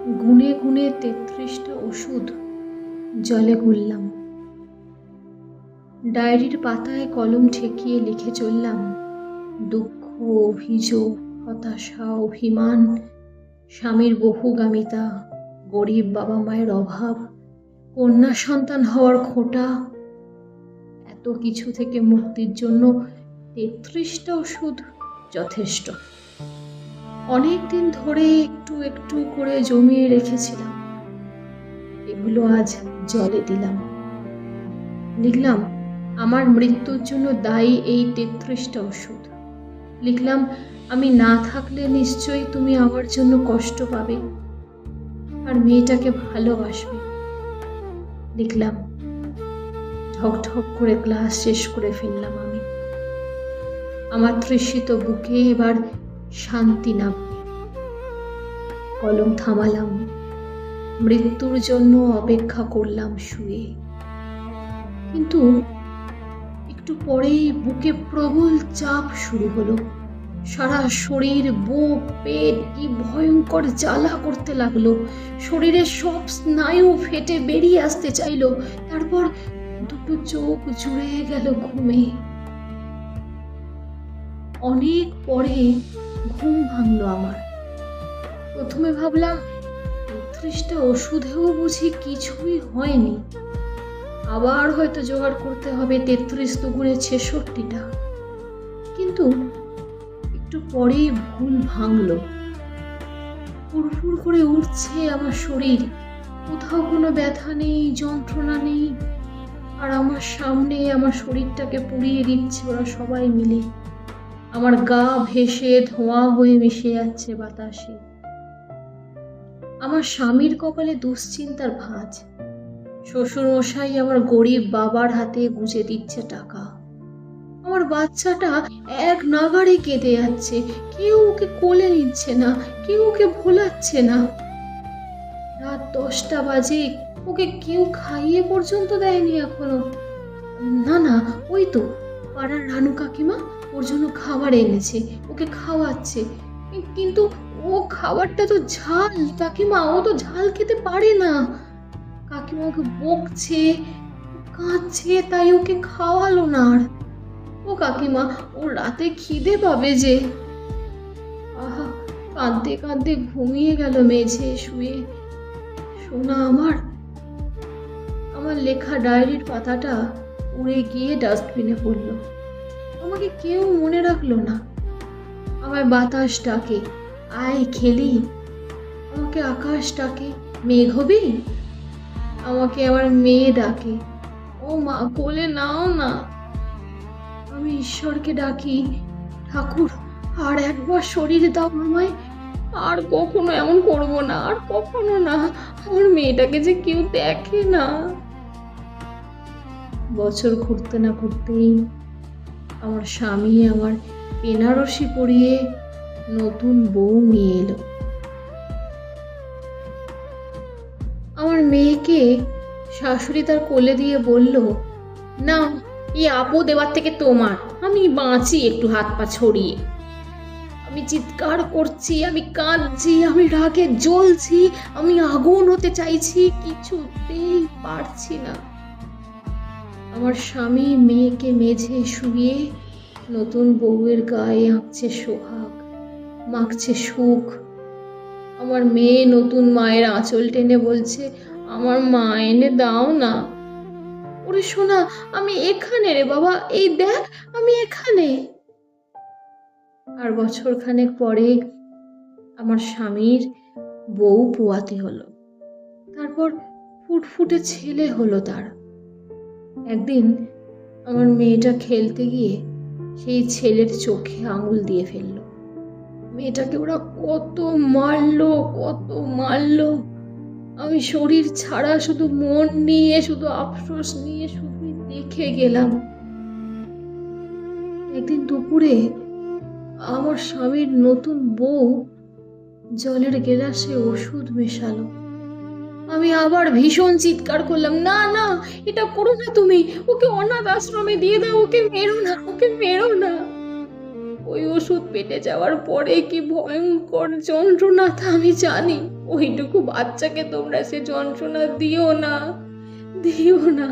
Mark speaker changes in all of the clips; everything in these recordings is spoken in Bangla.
Speaker 1: গুনে গুনে 33টা ওষুধ জলে গুললাম। ডায়েরির পাতায় কলম ঠেকিয়ে লিখে চললাম দুঃখ, অভিযোগ, হতাশা, অভিমান, স্বামীর বহুগামিতা, গরিব বাবা মায়ের অভাব, কন্যা সন্তান হওয়ার খোঁটা। এত কিছু থেকে মুক্তির জন্য 33টা ওষুধ যথেষ্ট। অনেক দিন ধরে একটু একটু করে জমিয়ে রেখেছিলাম, এগুলো আজ জলে দিলাম। লিখলাম আমার মৃত্যুর জন্য দায়ী এই 33টা ওষুধ। লিখলাম আমি না থাকলে নিশ্চয়ই তুমি আমার জন্য কষ্ট পাবে আর মেয়েটাকে ভালোবাসবে। লিখলাম ঠক ঠক করে ক্লাস শেষ করে ফেললাম আমি। আমার তৃষিত বুকে এবার শান্তি নামবে। কলম থামালাম, মৃত্যুর জন্য অপেক্ষা করলাম শুয়ে। কিন্তু একটু পরেই বুকে প্রবল চাপ শুরু হলো। সারা শরীর, বুক, পেট কি ভয়ঙ্কর জ্বালা করতে লাগলো। শরীরের সব স্নায়ু ফেটে বেরিয়ে আসতে চাইলো। তারপর দুটো চোখ জুড়ে গেল ঘুমে। অনেক পরে ঘুম ভাঙলো আমার। প্রথমে ভাবলাম 33টা ওষুধেও বুঝি কিছুই হয়নি, আবার হয়তো জোগাড় করতে হবে 33 দুগুণে 66টা। কিন্তু একটু পরেই ভুল ভাঙলো। ফুরফুর করে উঠছে আমার শরীর, কোথাও কোনো ব্যথা নেই, যন্ত্রণা নেই। আর আমার সামনে আমার শরীরটাকে পুড়িয়ে দিচ্ছে ওরা সবাই মিলে। আমার গা ভেসে ধোঁয়া হয়ে মিশে যাচ্ছে বাতাসে। আমার স্বামীর কপালে দুশ্চিন্তার ভাঁজ। শ্বশুর মশাই আমার গরিব বাবার হাতে গুজে দিচ্ছে টাকা। আমার বাচ্চাটা এক নাগাড়ে কেঁদে যাচ্ছে, কেউ ওকে কোলে নিচ্ছে না, কেউ ওকে ভোলাচ্ছে না। রাত 10টা বাজে, ওকে কেউ খাইয়ে পর্যন্ত দেয়নি এখনো। না না, ওই তো পাড়ার রানু কাকিমা ওর জন্য খাবার এনেছে, ওকে খাওয়াচ্ছে। কিন্তু ও খাবারটা তো ঝাল কাকিমা, ও তো ঝাল খেতে পারে না। কাকিমা ওকে বকছে, কাঁদছে, তাই ওকে খাওয়ালো না। আর ও কাকিমা, ও রাতে খিদে পাবে যে। আহা, কাঁদতে কাঁদতে ঘুমিয়ে গেল মেঝে শুয়ে। সোনা আমার লেখা ডায়েরির পাতাটা উড়ে গিয়ে ডাস্টবিনে পড়লো। আমাকে কেউ মনে রাখলো না। আমায় বাতাস ডাকে, আয় খেলি। আমাকে আকাশ ডাকে, মেঘ হবি। আমাকে আমার মেয়ে ডাকে, ও মা কোলে নাও না। আমি ঈশ্বরকে ডাকি, ঠাকুর আর একবার শরীর দাও আমায়, আর কখনো এমন করবো না, আর কখনো না। আমার মেয়েটাকে যে কেউ দেখে না। বছর ঘুরতে না ঘুরতেই আমার স্বামী আমার বেনারসি পরিয়ে নতুন বউ নিয়ে এলো। আমার মেয়েকে শাশুড়ি তার কোলে দিয়ে বলল, না এই আপদ এবার থেকে তোমার, আমি বাঁচি একটু হাত পা ছড়িয়ে। আমি চিৎকার করছি, আমি কাঁদছি, আমি রাগে জ্বলছি, আমি আগুন হতে চাইছি, কিছুতেই পারছি না। আমার স্বামী মেয়েকে মেঝে শুয়ে নতুন বউয়ের গায়ে আঁকছে সোহাগ, মাখছে সুখ। আমার মেয়ে নতুন মায়ের আঁচল টেনে বলছে, আমার মা এনে দাও না। ওরে শোনা, আমি এখানে রে বাবা, এই দেখ আমি এখানে। আর বছর খানেক পরে আমার স্বামীর বউ পোয়াতে হলো। তারপর ফুটফুটে ছেলে হলো তার। একদিন আমার মেয়েটা খেলতে গিয়ে সেই ছেলের চোখে আঙুল দিয়ে ফেললো। মেয়েটাকে ওরা কত মারলো, কত মারলো। আমি শরীর ছাড়া শুধু মন নিয়ে, শুধু আফসোস নিয়ে শুধু দেখে গেলাম। একদিন দুপুরে আমার স্বামীর নতুন বউ জলের গেলাসে ওষুধ মেশালো। আমি আবার ভীষণ চিৎকার করলাম, না না এটা করো না তুমি, ওকে অনাথ আশ্রমে দিয়ে দাও, ওকে মেরো না, ওকে মেরো না। ও ওই ওষুধ পেটে যাওয়ার পরে কি ভয়ঙ্কর যন্ত্রণা তা আমি জানি। ওইটুকু বাচ্চাকে তোমরা সে যন্ত্রণা দিও না, দিও না।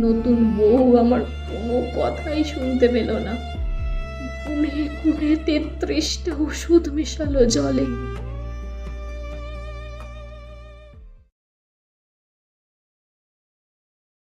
Speaker 1: নতুন বউ আমার কোনো কথাই শুনতে পেল না। কুনে কুনে 33টা ওষুধ মেশালো জলে।